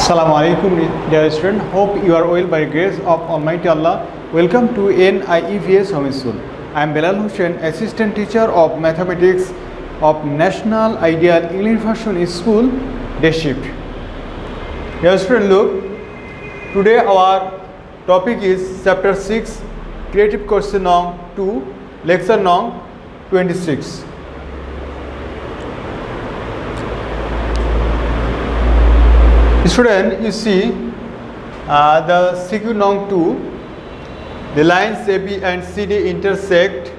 Assalamu alaikum, dear student. Hope you are well by grace of Almighty Allah. Welcome to NIEVS Home School. I am Bilal Hussain, assistant teacher of mathematics of National Ideal English Version School, day shift. Dear student, look. Today our topic is chapter 6, creative question number 2, lecture number 26. Student, you see the CQ number 2, the lines AB and CD intersect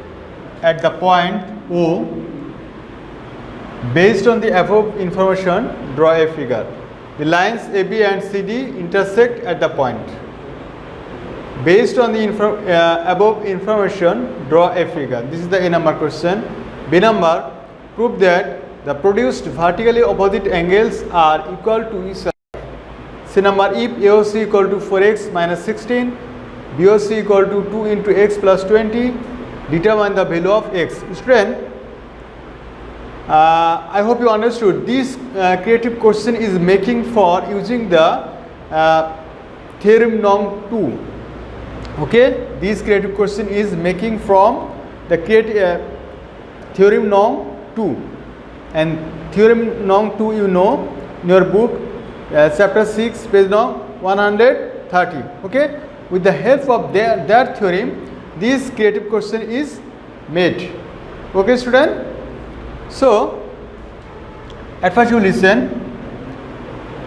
at the point O. Based on the above information, draw a figure. The lines AB and CD intersect at the point. Based on the above information, draw a figure. This is the A number question. B number, prove that the produced vertically opposite angles are equal to each other. C number, if AOC equal to 4x minus 16, BOC equal to 2 into x plus 20, determine the value of x. Student, I hope you understood. This creative question is making for using the theorem number 2. Okay, this creative question is making from the theorem number 2, and theorem number 2 you know in your book. Chapter 6, page number 130. Okay, with the help of that theorem, this creative question is made. Okay, student. So, at first you listen.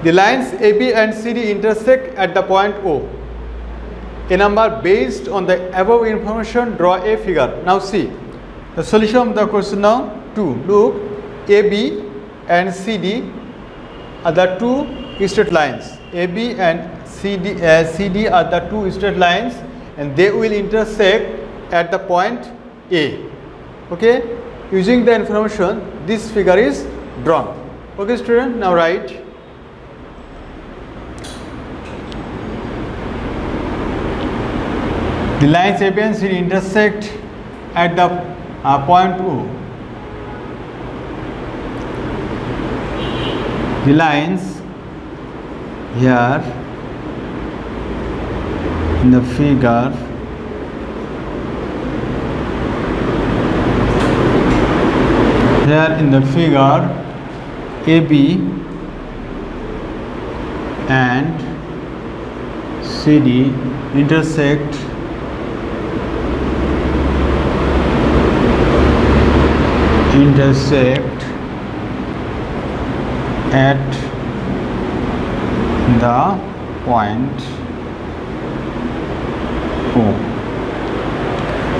The lines AB and CD intersect at the point O. A number based on the above information, draw a figure. Now see the solution of the question now 2. Look, AB and CD are the two straight lines. AB and CD are the two straight lines, and they will intersect at the point A. Okay, using the information, this figure is drawn. Okay, student, now write. The lines AB and CD intersect at the point O. The lines here in the figure AB and CD intersect at the point O.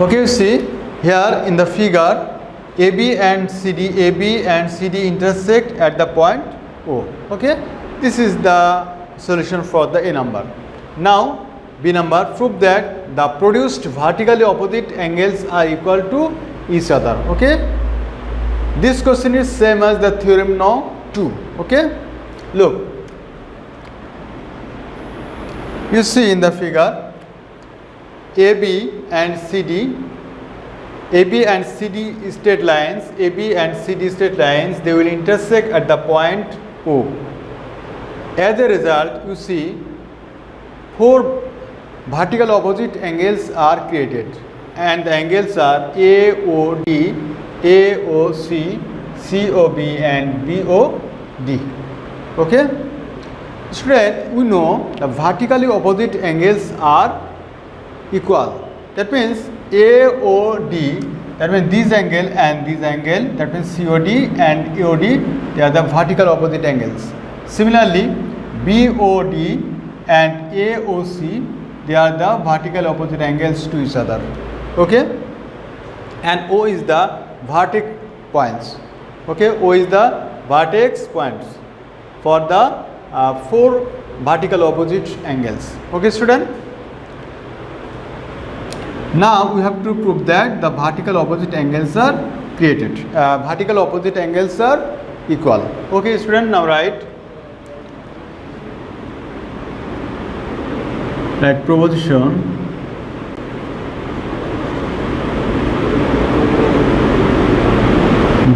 Okay, you see here in the figure AB and CD intersect at the point O. Okay, this is the solution for the A number. Now B number, prove that the produced vertically opposite angles are equal to each other. Okay, this question is same as the theorem now 2. Okay, look, you see in the figure AB and CD straight lines, they will intersect at the point O. As a result, you see 4 vertical opposite angles are created, and the angles are AOD, AOC, COB and BOD. Okay, student, we know the vertically opposite angles are equal. That means AOD, that means this angle and this angle, that means COD and AOD, they are the vertical opposite angles. Similarly, BOD and AOC, they are the vertical opposite angles to each other. Okay, and O is the vertex points. Okay, O is the vertex points for the 4 vertical opposite angles. Okay, student. Now we have to prove that the vertical opposite angles are created. Vertical opposite angles are equal. Okay, student. Now write. Write proposition.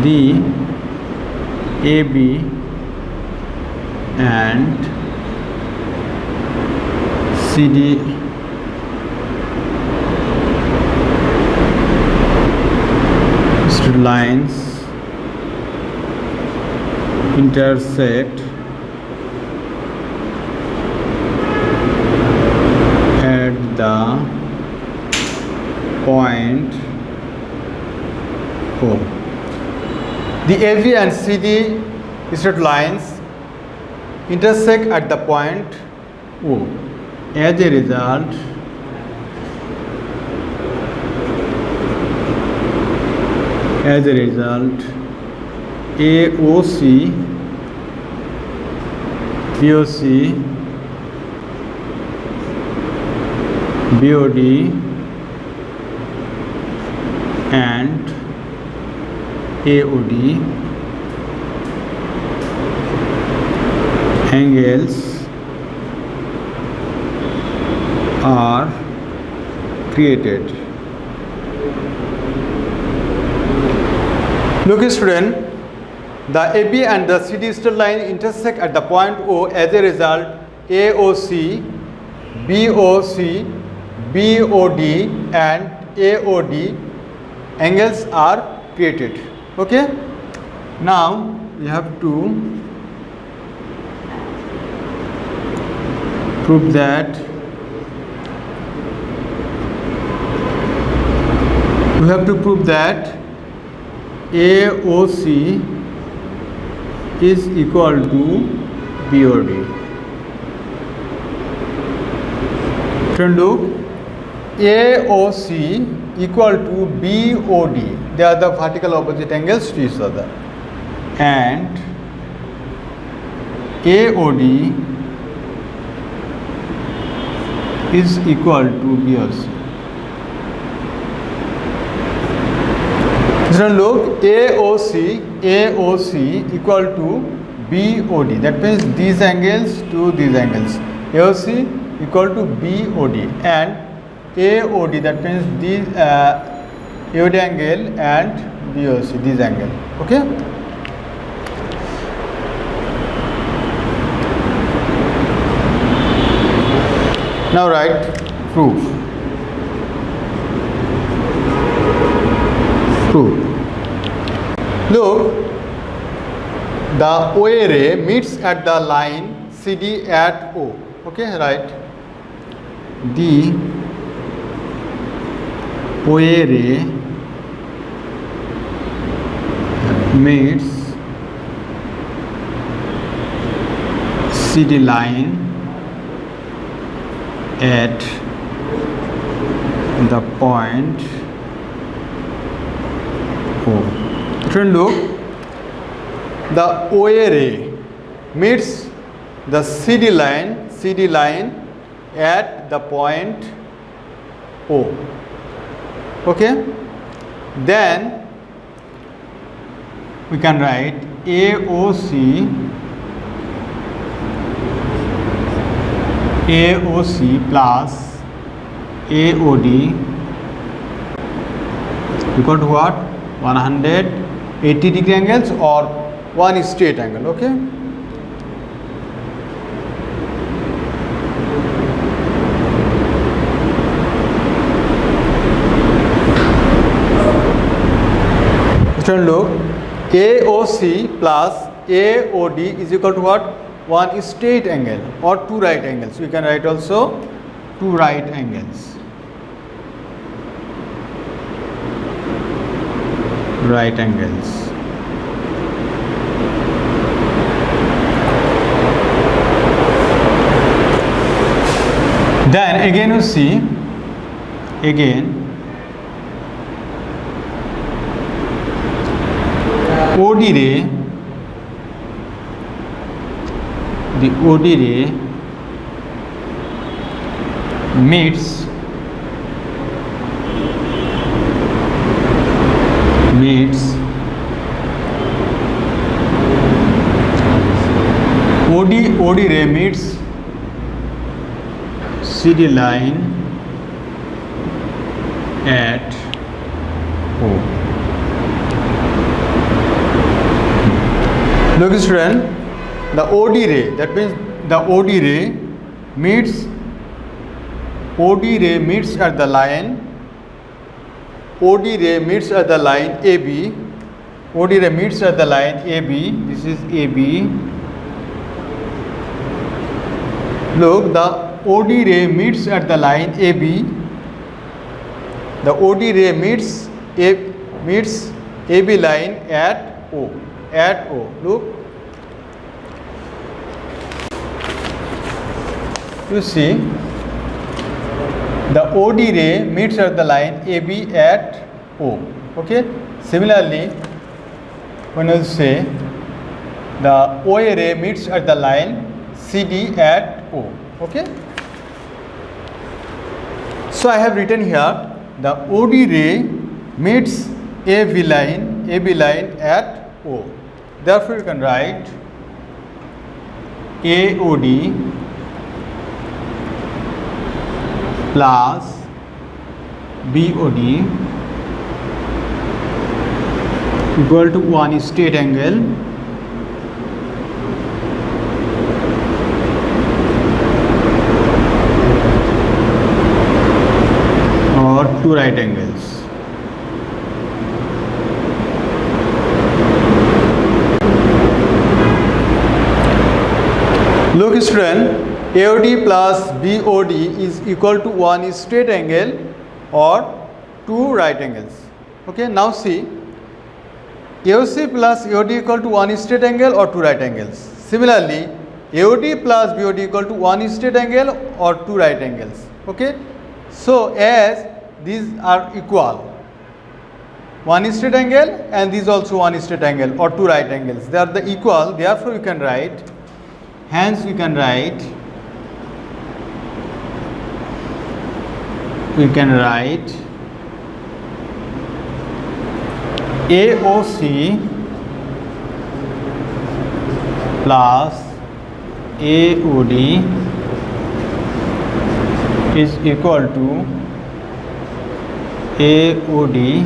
The AB and CD straight lines intersect at the point O. The AV and CD straight lines intersect at the point O. As a result, AOC, POC, BOD and AOD angles are created. Look student, the AB and the CD straight line intersect at the point O. As a result, AOC, BOC, BOD and AOD angles are created. Okay, now we have to prove that AOC is equal to BOD. Turn look, AOC equal to BOD. They are the vertical opposite angles to each other, and AOD is equal to BOC. So look, AOC equal to BOD. That means these angles to these angles. AOC equal to BOD and AOD. That means these AOD angle and BOC, this angle. Okay. Now write proof. Look, the OA ray meets at the line CD at O. Okay, right. The OA ray meets CD line at the point O. Friend, look, the OA ray meets the CD line at the point O. Okay, then we can write AOC plus AOD equal to what? 180 degree angles or one straight angle. Okay, turn look, AOC plus AOD is equal to what? One straight angle or two right angles. We can write also two right angles. Right angles. Then again you see, OD ray, the OD ray meets OD ray meets CD line at O. Look student, the OD ray, that means the OD ray meets OD ray meets at the line. OD ray meets at the line AB. OD ray meets at the line AB. This is AB. Look, the OD ray meets at the line AB. The OD ray meets AB line at O. At O. Look. You see, the OD ray meets at the line AB at O. Okay. Similarly, when you say the OA ray meets at the line CD at O. Okay. So I have written here the OD ray meets AB line at O. Therefore, you can write AOD plus BOD equal to one straight angle or two right angles. Look student, AOD plus BOD is equal to one straight angle or two right angles. Okay, now see, AOC plus AOD equal to one straight angle or two right angles. Similarly, AOD plus BOD equal to one straight angle or two right angles. Okay, so as these are equal, one straight angle and these also one straight angle or two right angles, they are the equal. Therefore, you can write. Hence, we can write AOC plus AOD is equal to AOD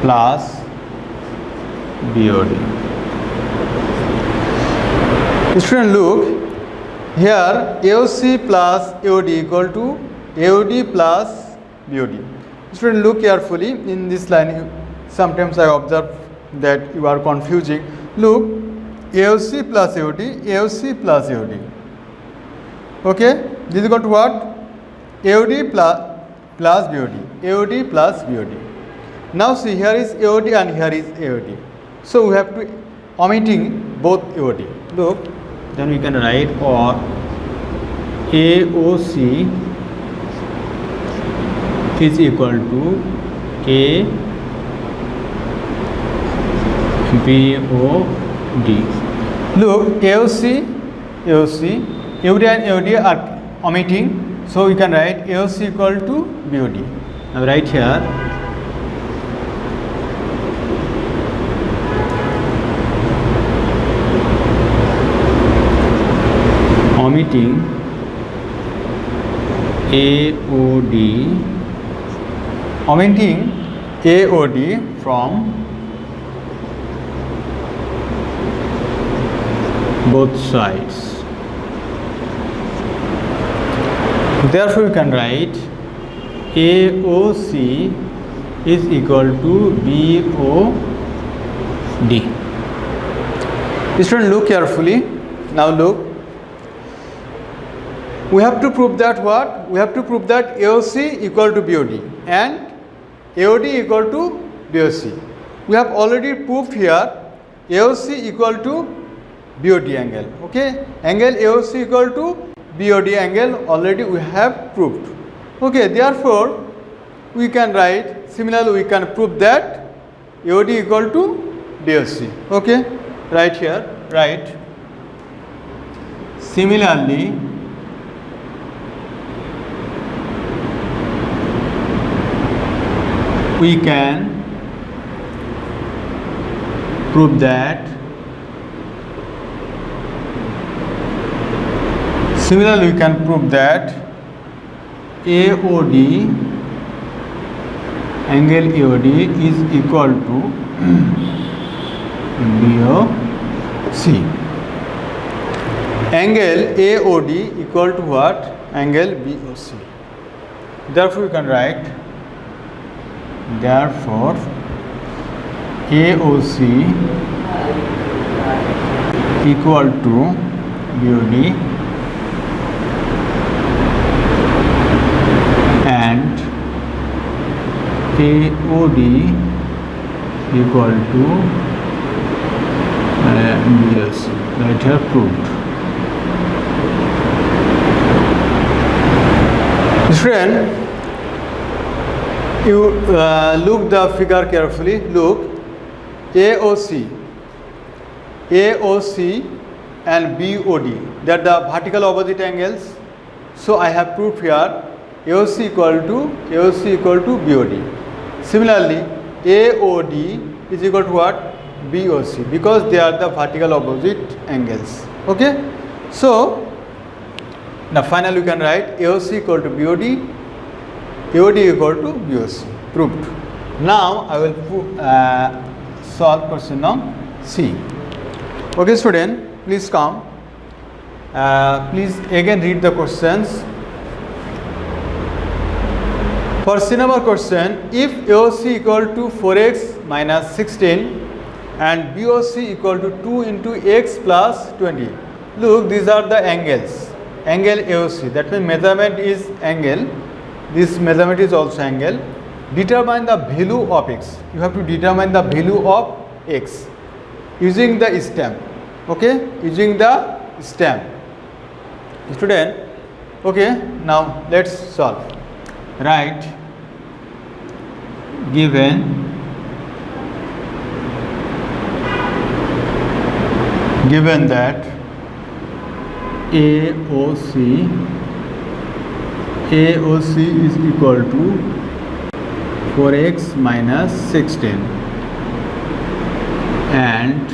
plus BOD. Student, look here, AOC plus AOD equal to AOD plus BOD. Student, look carefully in this line. Sometimes I observe that you are confusing. Look, AOC plus AOD, AOC plus AOD. Okay, this is equal to what? AOD plus BOD, AOD plus BOD. Now see, here is AOD and here is AOD. So we have to omitting both AOD. Look, then we can write or AOC is equal to BOD. Look, AOD and AOD are omitting, so we can write AOC equal to BOD. Now write here omitting AOD from both sides. Therefore, you can write AOC is equal to BOD. Student, look carefully. Now look, we have to prove that what? We have to prove that AOC equal to BOD and AOD equal to BOC. We have already proved here AOC equal to BOD angle. Okay, angle AOC equal to BOD angle already we have proved. Okay, therefore we can write, similarly we can prove that AOD equal to BOC. Okay, right here, right. Similarly, we can prove that similarly we can prove that AOD angle AOD is equal to BOC. Angle AOD equal to what? Angle BOC. Therefore, we can write, therefore AOC equal to BOD and AOD equal to BOC. That have proved. Student, you look the figure carefully. Look, AOC and BOD, they are the vertical opposite angles. So I have proved here AOC equal to BOD. Similarly, AOD is equal to what? BOC, because they are the vertical opposite angles. Okay, so now finally you can write AOC equal to BOD, AOD equal to BOC. Proved. Now I will solve question number C. Okay, student, please come. Please again read the questions. For C number question, if AOC equal to 4x minus 16 and BOC equal to 2 into x plus 20. Look, these are the angles. Angle AOC, that means measurement is angle. This measurement is also angle. Determine the value of x. You have to determine the value of x using the stamp. Okay, using the stamp. Student, okay, now let's solve. Write, given that AOC is equal to 4x minus 16 and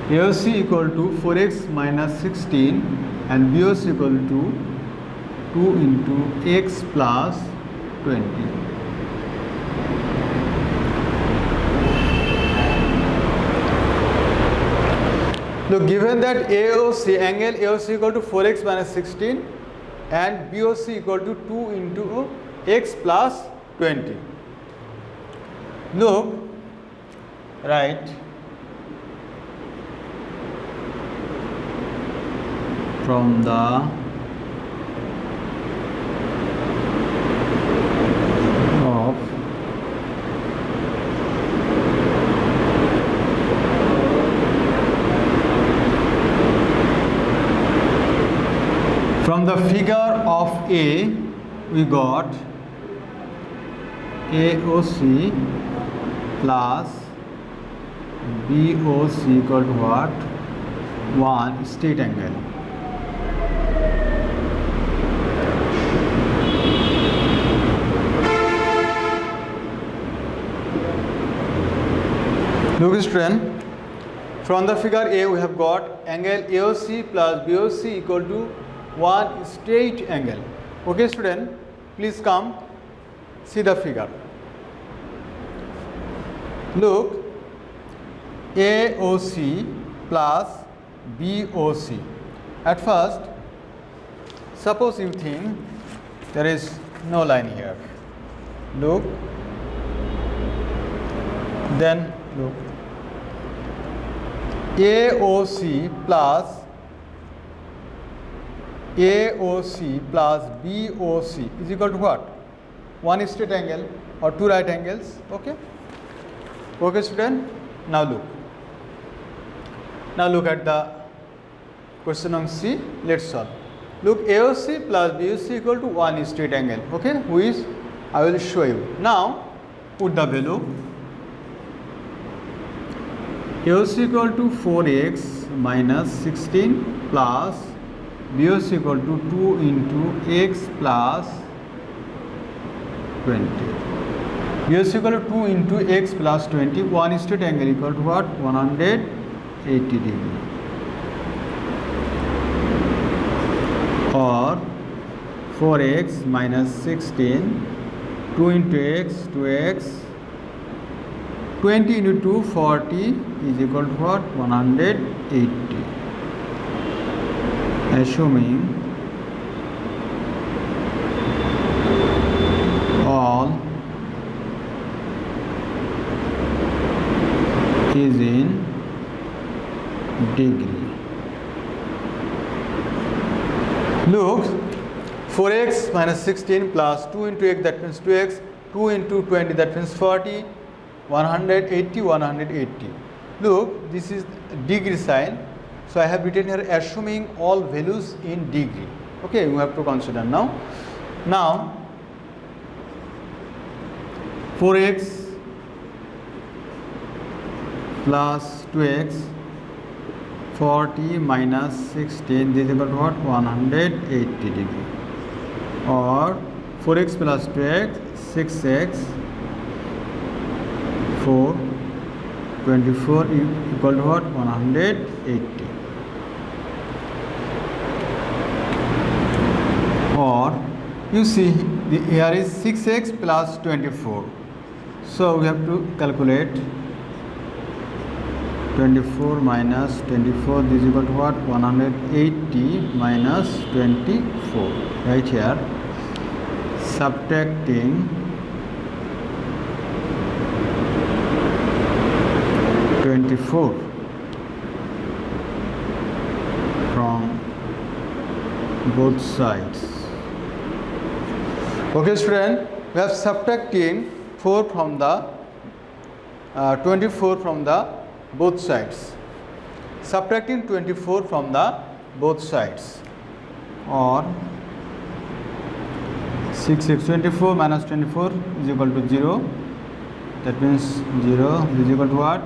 AOC equal to 4x minus 16 and BOC equal to 2 into x plus 20. Look, given that AOC, angle AOC equal to 4x minus 16 and BOC equal to 2 into x plus 20. Look, right, from the figure of A, we got AOC plus BOC equal to what? 1 straight angle. Look, student, from the figure A we have got angle AOC plus BOC equal to 1 straight angle. Okay, student, please come see the figure. Look, AOC plus BOC. At first, suppose you think there is no line here. Look, then look, AOC plus BOC is equal to what? 1 straight angle or 2 right angles. Okay. Okay, student. Now look. Now look at the question on C. Let's solve. Look, AOC plus BOC equal to 1 straight angle. Okay, which I will show you. Now put the value. AOC equal to 4x minus 16 plus BOC equal to 2 into x plus 20. BOC equal to 2 into x plus 20. 1 straight angle equal to what? 180 degree. Or 4x minus 16, 2 into x, 2x, 20 into 2, 40 is equal to what? 180. assuming all is in degree. Look, 4x minus 16 plus 2 into x, that means 2x, 2 into 20, that means 40, 180, 180. Look, this is degree sign. So I have written here assuming all values in degree. Okay, you have to consider now. Now 4x plus 2x, 40 minus 16, this is equal to what? 180 degree. Or 4x plus 2x, 6x, 4, 24 equal to what? 180. Or you see here is 6x plus 24. So we have to calculate 24 minus 24, this is equal to what? 180 minus 24. Right here, subtracting 24 from both sides. Okay, student, we have subtracting 4 from the 24 from the both sides. Subtracting 24 from the both sides. Or 6x, 24 minus 24 is equal to 0. That means 0 is equal to what?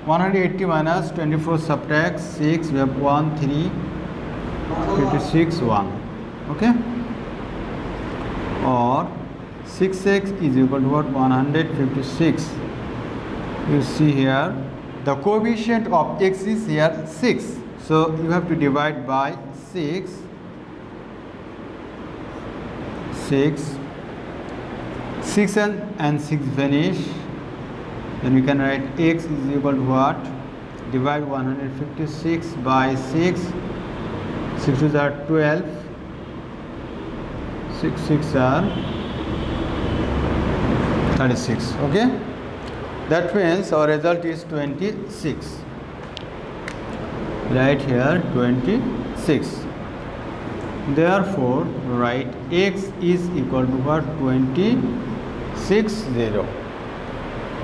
180 minus 24 subtract 6, we have 1, 3, 56, 1. Okay? Or 6x is equal to what? 156. You see here, the coefficient of x is here 6. So you have to divide by 6. 6 and 6 vanish. Then we can write x is equal to what? Divide 156 by 6. 6 2s are 12. 6 6 are 36. Okay? That means our result is 26. Right here 26. Therefore, write x is equal to what? 26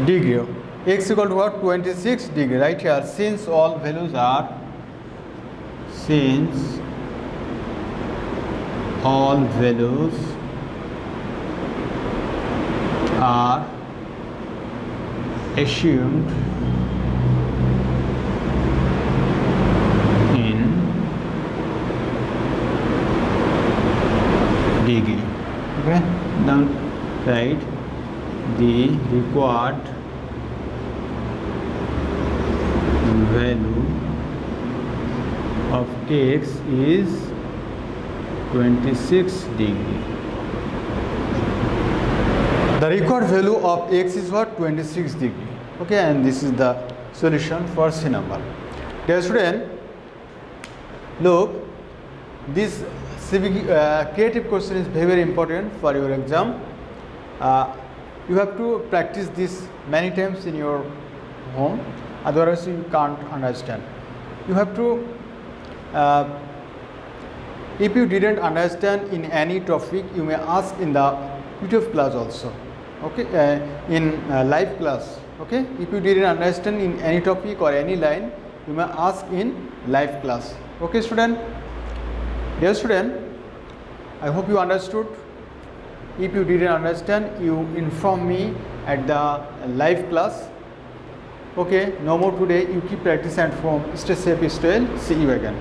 degree. X equal to what? 26 degree. Right here, since all values are assumed in degree. Okay, now write the required value of x is 26 degree. The required value of x is what? 26 degree. Okay, and this is the solution for C number. Dear student, look, this civic creative question is very, very important for your exam. You have to practice this many times in your home, otherwise you can't understand. You have to, if you didn't understand in any topic, you may ask in the YouTube class also. Okay, in live class. Okay, if you didn't understand in any topic or any line, you may ask in live class. Okay, student. Dear student, I hope you understood. If you didn't understand, you inform me at the live class. Okay, no more today. You keep practice at home. Stay safe, stay well. See you again.